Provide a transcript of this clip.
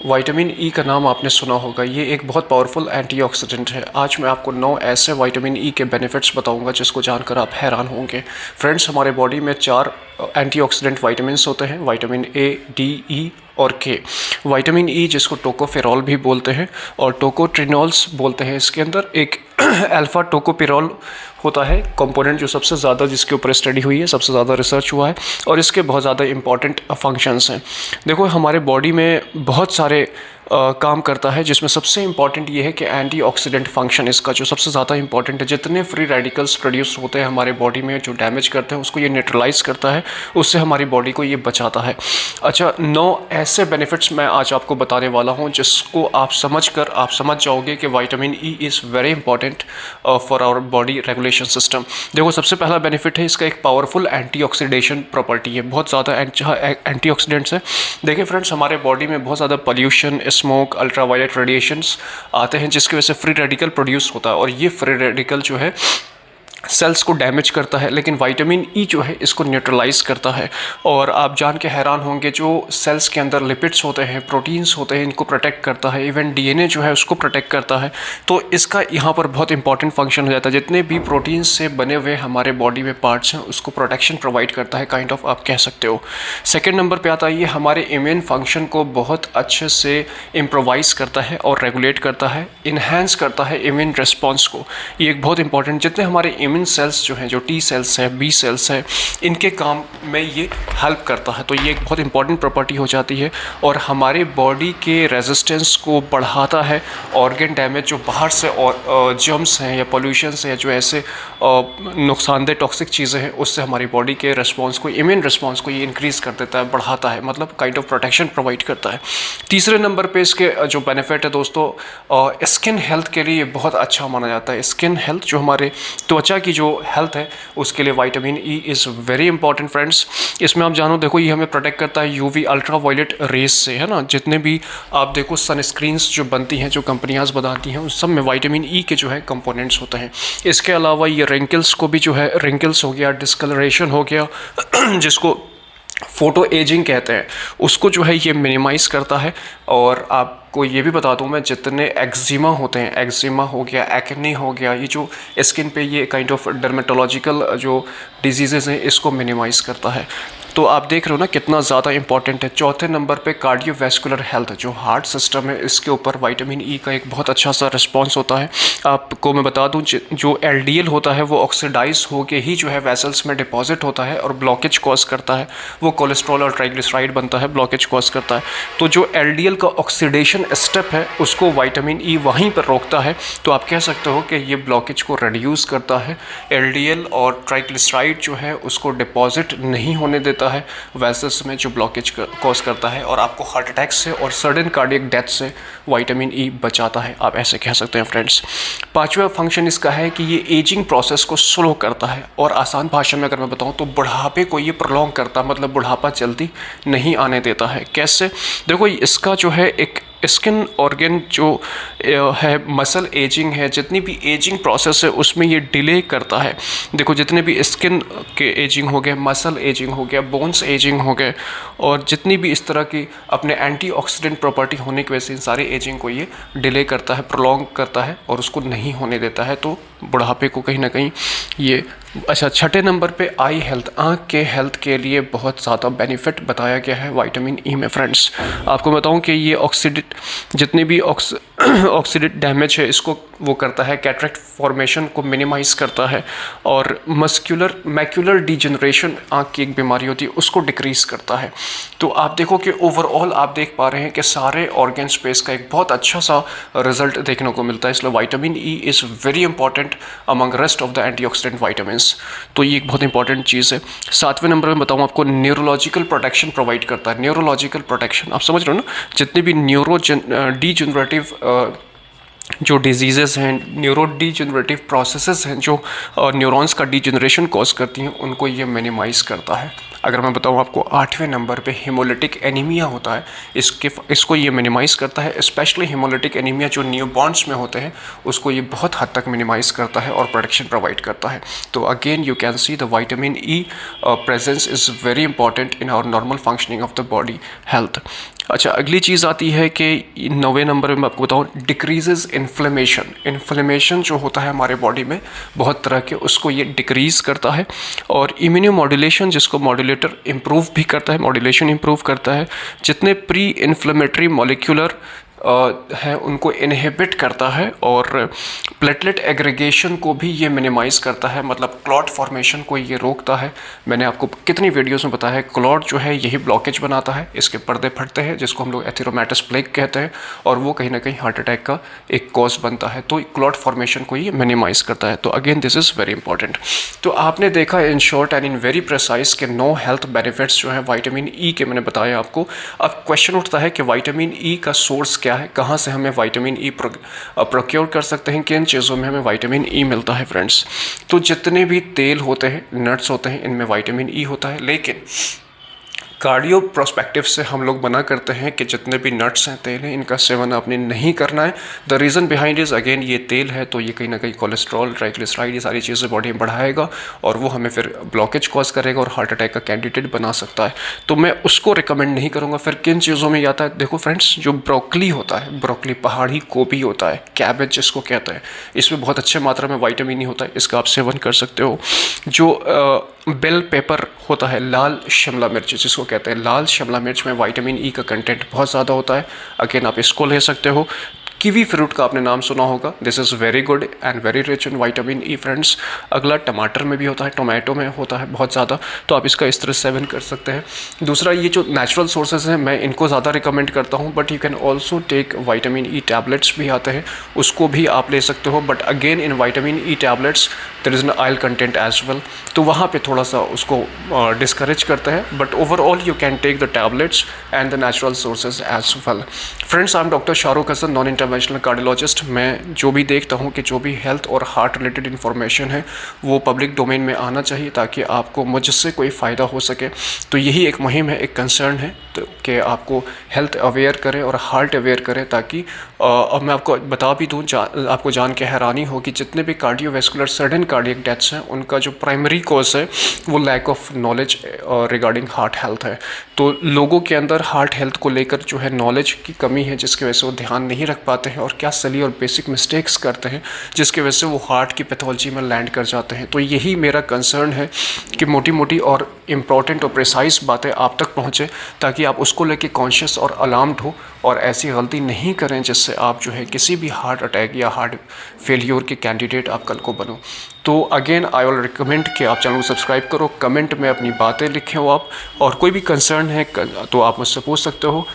Vitamin E का नाम आपने सुना होगा। ये एक बहुत पावरफुल एंटीऑक्सीडेंट है। आज मैं आपको 9 ऐसे विटामिन ई के बेनिफिट्स बताऊंगा जिसको जानकर आप हैरान होंगे। फ्रेंड्स, हमारे बॉडी में 4 एंटीऑक्सीडेंट विटामिन्स होते हैं, विटामिन ए, डी, ई और के। विटामिन ई जिसको टोकोफेरॉल भी बोलते हैं और टोकोट्रिनॉल्स बोलते हैं, इसके अंदर एक अल्फा टोकोपिरॉल होता है कंपोनेंट जो सबसे ज़्यादा जिसके ऊपर स्टडी हुई है, सबसे ज़्यादा रिसर्च हुआ है और इसके बहुत ज़्यादा इंपॉर्टेंट फंक्शंस हैं। देखो, हमारे बॉडी में बहुत सारे काम करता है जिसमें सबसे इंपॉर्टेंट ये है कि एंटीऑक्सीडेंट फंक्शन इसका जो सबसे ज़्यादा इंपॉर्टेंट है। जितने फ्री रेडिकल्स प्रोड्यूस होते हैं हमारे बॉडी में जो डैमेज करते हैं उसको ये न्यूट्रलाइज करता है, उससे हमारी बॉडी को ये बचाता है। अच्छा, 9 ऐसे बेनिफिट्स मैं आज आपको बताने वाला हूँ जिसको आप समझ जाओगे कि vitamin E is very important for our body regulation system. देखो, सबसे पहला बेनिफिट है इसका एक पावरफुल एंटीऑक्सीडेशन प्रॉपर्टी है। बहुत ज़्यादा एंटीऑक्सीडेंट्स है। देखिए फ्रेंड्स, हमारे बॉडी में बहुत ज़्यादा पॉल्यूशन, स्मोक, अल्ट्रावायलेट रेडिएशंस आते हैं जिसकी वजह से फ्री रेडिकल प्रोड्यूस होता है और ये फ्री रेडिकल जो है सेल्स को डैमेज करता है, लेकिन विटामिन ई जो है इसको न्यूट्रलाइज करता है। और आप जान के हैरान होंगे, जो सेल्स के अंदर लिपिड्स होते हैं, प्रोटीन्स होते हैं, इनको प्रोटेक्ट करता है। इवन डीएनए जो है उसको प्रोटेक्ट करता है। तो इसका यहाँ पर बहुत इंपॉर्टेंट फंक्शन हो जाता है। जितने भी प्रोटीन्स से बने हुए हमारे बॉडी में पार्ट्स हैं उसको प्रोटेक्शन प्रोवाइड करता है, काइंड ऑफ आप कह सकते हो। सेकेंड नंबर पर आता है ये हमारे इम्यून फंक्शन को बहुत अच्छे से इम्प्रोवाइज़ करता है और रेगुलेट करता है, इन्हेंस करता है इम्यून रिस्पॉन्स को। ये एक बहुत इंपॉर्टेंट, जितने हमारे इम्यून सेल्स जो हैं, जो टी सेल्स हैं, बी सेल्स हैं, इनके काम में ये हेल्प करता है। तो ये एक बहुत इंपॉर्टेंट प्रॉपर्टी हो जाती है और हमारे बॉडी के रेजिस्टेंस को बढ़ाता है। ऑर्गन डैमेज जो बाहर से और जर्म्स हैं या पोल्यूशन हैं, जो ऐसे नुकसानदेह टॉक्सिक चीज़ें हैं, उससे हमारी बॉडी के रिस्पॉन्स को, इम्यून रिस्पॉन्स को ये इंक्रीज़ कर देता है, बढ़ाता है, मतलब काइंड ऑफ प्रोटेक्शन प्रोवाइड करता है। तीसरे नंबर पे इसके जो बेनिफिट है दोस्तों, स्किन हेल्थ के लिए बहुत अच्छा माना जाता है। स्किन हेल्थ, जो हमारे त्वचा की जो हेल्थ है, उसके लिए vitamin E is very important friends. इसमें आप जानो, देखो, ये हमें प्रोटेक्ट करता है यूवी अल्ट्रावायलेट रेस से, है ना। जितने भी आप देखो सनस्क्रीन्स जो बनती हैं, जो कंपनियां बनाती हैं, उन सब में विटामिन ई के जो है कंपोनेंट्स होते हैं। इसके अलावा ये रिंकल्स को भी जो है, रिंकल्स हो गया, डिस्कलरेशन हो गया जिसको फ़ोटो एजिंग कहते हैं, उसको जो है ये मिनिमाइज़ करता है। और आपको ये भी बता दूं मैं, जितने एक्जिमा होते हैं, एक्जिमा हो गया, एक्ने हो गया, ये जो स्किन पे ये काइंड ऑफ डर्मेटोलॉजिकल जो डिजीज़ेज़ हैं, इसको मिनिमाइज़ करता है। तो आप देख रहे हो ना कितना ज़्यादा इंपॉर्टेंट है। चौथे नंबर पे कार्डियोवैस्कुलर हेल्थ, जो हार्ट सिस्टम है, इसके ऊपर विटामिन ई का एक बहुत अच्छा सा रिस्पॉन्स होता है। आपको मैं बता दूं, जो एलडीएल होता है वो ऑक्सीडाइज होके ही जो है वेसल्स में डिपॉजिट होता है और ब्लॉकेज कॉज करता है। वो कोलेस्ट्रॉल और ट्राइग्लिसराइड बनता है, ब्लॉकेज कॉज करता है। तो जो एलडीएल का ऑक्सीडेशन स्टेप है उसको विटामिन ई वहीं पर रोकता है। तो आप कह सकते हो कि ये ब्लॉकेज को रिड्यूस करता है। एलडीएल और ट्राइग्लिसराइड जो है उसको डिपॉजिट नहीं होने देता है वेसल्स में, जो ब्लॉकेज कॉज करता है, और आपको हार्ट अटैक से और सडन कार्डियक डेथ से विटामिन ई बचाता है, आप ऐसे कह सकते हैं फ्रेंड्स। पांचवा फंक्शन इसका है कि ये एजिंग प्रोसेस को स्लो करता है और आसान भाषा में अगर मैं बताऊं तो बुढ़ापे को ये प्रोलॉन्ग करता है, मतलब बुढ़ापा जल्दी नहीं आने देता है। कैसे? देखो, इसका जो है एक स्किन ऑर्गन जो है, मसल एजिंग है, जितनी भी एजिंग प्रोसेस है उसमें ये डिले करता है। देखो, जितने भी स्किन के एजिंग हो गए, मसल एजिंग हो गया, बोन्स एजिंग हो गए, और जितनी भी इस तरह की अपने एंटीऑक्सीडेंट प्रॉपर्टी होने की वजह से इन सारी एजिंग को ये डिले करता है, प्रोलॉन्ग करता है और उसको नहीं होने देता है। तो बुढ़ापे को कहीं ना कहीं ये अच्छा। छठे नंबर पे आई हेल्थ, आँख के हेल्थ के लिए बहुत ज़्यादा बेनिफिट बताया गया है विटामिन ई में फ्रेंड्स। आपको बताऊं कि ये जितनी भी ऑक्सीडेट डैमेज है इसको वो करता है, कैटरेक्ट फॉर्मेशन को मिनिमाइज़ करता है, और मैक्यूलर डिजनरेशन, आँख की एक बीमारी होती है, उसको डिक्रीज़ करता है। तो आप देखो कि ओवरऑल आप देख पा रहे हैं कि सारे ऑर्गन स्पेस का एक बहुत अच्छा सा रिजल्ट देखने को मिलता है। इसलिए vitamin E is very important among rest of the antioxidant vitamins. तो ये एक बहुत इंपॉर्टेंट चीज़ है। सातवें नंबर में बताऊँ आपको, न्यूरोलॉजिकल प्रोटेक्शन प्रोवाइड करता है। न्यूरोलॉजिकल प्रोटेक्शन, आप समझ रहे हो ना, जितने भी डीजनरेटिव जो डिजीज़ेज़ हैं, न्यूरो डीजनरेटिव प्रोसेसेस हैं, जो न्यूरॉन्स का डीजनरेशन कॉज करती हैं, उनको ये मिनिमाइज़ करता है। अगर मैं बताऊं आपको, 8वें नंबर पे हेमोलिटिक एनीमिया होता है, इसको ये मिनिमाइज़ करता है। स्पेशली हेमोलिटिक एनीमिया जो न्यूबॉर्न्स में होते हैं, उसको ये बहुत हद तक मिनिमाइज़ करता है और प्रोटेक्शन प्रोवाइड करता है। तो again you can see the vitamin E presence is very important in our normal functioning of the body health. अच्छा, अगली चीज़ आती है कि 9वें नंबर में मैं आपको बताऊँ, डिक्रीजेज इन्फ्लेमेशन। इन्फ्लेमेशन जो होता है हमारे बॉडी में बहुत तरह के, उसको ये डिक्रीज़ करता है। और इम्यूनो मॉड्यूलेशन, जिसको मॉड्यूलेटर इम्प्रूव भी करता है, मॉड्यूलेशन इम्प्रूव करता है। जितने प्री इन्फ्लेमेटरी मॉलिक्यूलर है उनको इनहिबिट करता है। और प्लेटलेट एग्रीगेशन को भी ये मिनिमाइज़ करता है, मतलब क्लॉट फॉर्मेशन को ये रोकता है। मैंने आपको कितनी वीडियोस में बताया है, क्लॉट जो है यही ब्लॉकेज बनाता है, इसके पर्दे फटते हैं, जिसको हम लोग एथेरोमेटस प्लेग कहते हैं, और वो कहीं ना कहीं हार्ट अटैक का एक कॉज बनता है। तो क्लॉट फॉर्मेशन को ये मिनिमाइज़ करता है। तो again this is very important. तो आपने देखा in short and in very precise के 9 हेल्थ बेनिफिट्स जो है विटामिन ई के, मैंने बताया आपको। अब क्वेश्चन उठता है कि विटामिन ई का सोर्स क्या है, कहाँ से हमें विटामिन ई प्रोक्योर कर सकते हैं, किन चीज़ों में हमें विटामिन ई मिलता है फ्रेंड्स। तो जितने भी तेल होते हैं, नट्स होते हैं, इनमें विटामिन ई होता है। लेकिन कार्डियो प्रोस्पेक्टिव से हम लोग मना करते हैं कि जितने भी नट्स हैं, तेल हैं, इनका सेवन आपने नहीं करना है। The reason behind is again ये तेल है, तो ये कहीं ना कहीं कोलेस्ट्रॉल, ट्राइग्लिसराइड, ये सारी चीज़ें बॉडी में बढ़ाएगा और वो हमें फिर ब्लॉकेज कॉज करेगा और हार्ट अटैक का कैंडिडेट बना सकता है। तो मैं उसको रिकमेंड नहीं करूँगा। फिर किन चीज़ों में आता है, देखो फ्रेंड्स, जो ब्रोकली होता है, ब्रोकली पहाड़ी गोभी होता है, कैबेज जिसको कहते हैं, इसमें बहुत अच्छे मात्रा में विटामिन ई होता है, इसका आप सेवन कर सकते हो। जो बेल पेपर होता है, लाल शिमला मिर्च जिसको कहते हैं, लाल शिमला मिर्च में विटामिन ई का कंटेंट बहुत ज़्यादा होता है। अगेन आप इसको ले सकते हो। कीवी फ्रूट का आपने नाम सुना होगा, this is very good and very rich in vitamin E friends. अगला टमाटर में भी होता है, टोमेटो में होता है बहुत ज़्यादा, तो आप इसका इस तरह सेवन कर सकते हैं। दूसरा, ये जो नेचुरल सोर्सेज हैं, मैं इनको ज़्यादा रिकमेंड करता हूँ, but you can also take vitamin E tablets भी आते हैं, उसको भी आप ले सकते हो। But again in vitamin E tablets there is an oil content as well, तो वहाँ पे थोड़ा सा उसको डिस्करेज करते हैं। But overall you can take the tablets and the natural sources as well. Friends, I am doctor Shahrukh Hasan, non interventional cardiologist. मैं जो भी देखता हूँ कि जो भी हेल्थ और हार्ट रिलेटेड इन्फॉर्मेशन है वो पब्लिक डोमेन में आना चाहिए, ताकि आपको मुझसे कोई फ़ायदा हो सके। तो यही एक मुहिम है, एक कंसर्न है, तो कि आपको हेल्थ अवेयर करें और हार्ट अवेयर करें, ताकि अब मैं आपको बता भी दूँ, आपको जान के हैरानी हो कि जितने भी कार्डियोवैस्कुलर सडन कार्डियक डेथ्स हैं, उनका जो प्राइमरी कॉज है वो lack of knowledge regarding heart health है। तो लोगों के अंदर हार्ट हेल्थ को लेकर जो है नॉलेज की कमी है, जिसकी वजह से वो ध्यान नहीं रख पाते हैं और क्या सली और बेसिक मिस्टेक्स करते हैं, जिसकी वजह से वो हार्ट की पैथोलॉजी में लैंड कर जाते हैं। तो यही मेरा कंसर्न है कि मोटी मोटी और इम्पॉर्टेंट और प्रिसाइज बातें आप तक पहुँचे, ताकि आप उसको लेके कॉन्शियस और अलार्म्ड हो और ऐसी गलती नहीं करें जिससे आप जो है किसी भी हार्ट अटैक या हार्ट फेलियर के कैंडिडेट आप कल को बनो। तो अगेन आई विल रिकमेंड कि आप चैनल को सब्सक्राइब करो, कमेंट में अपनी बातें लिखें हो आप, और कोई भी कंसर्न है तो आप मुझसे पूछ सकते हो।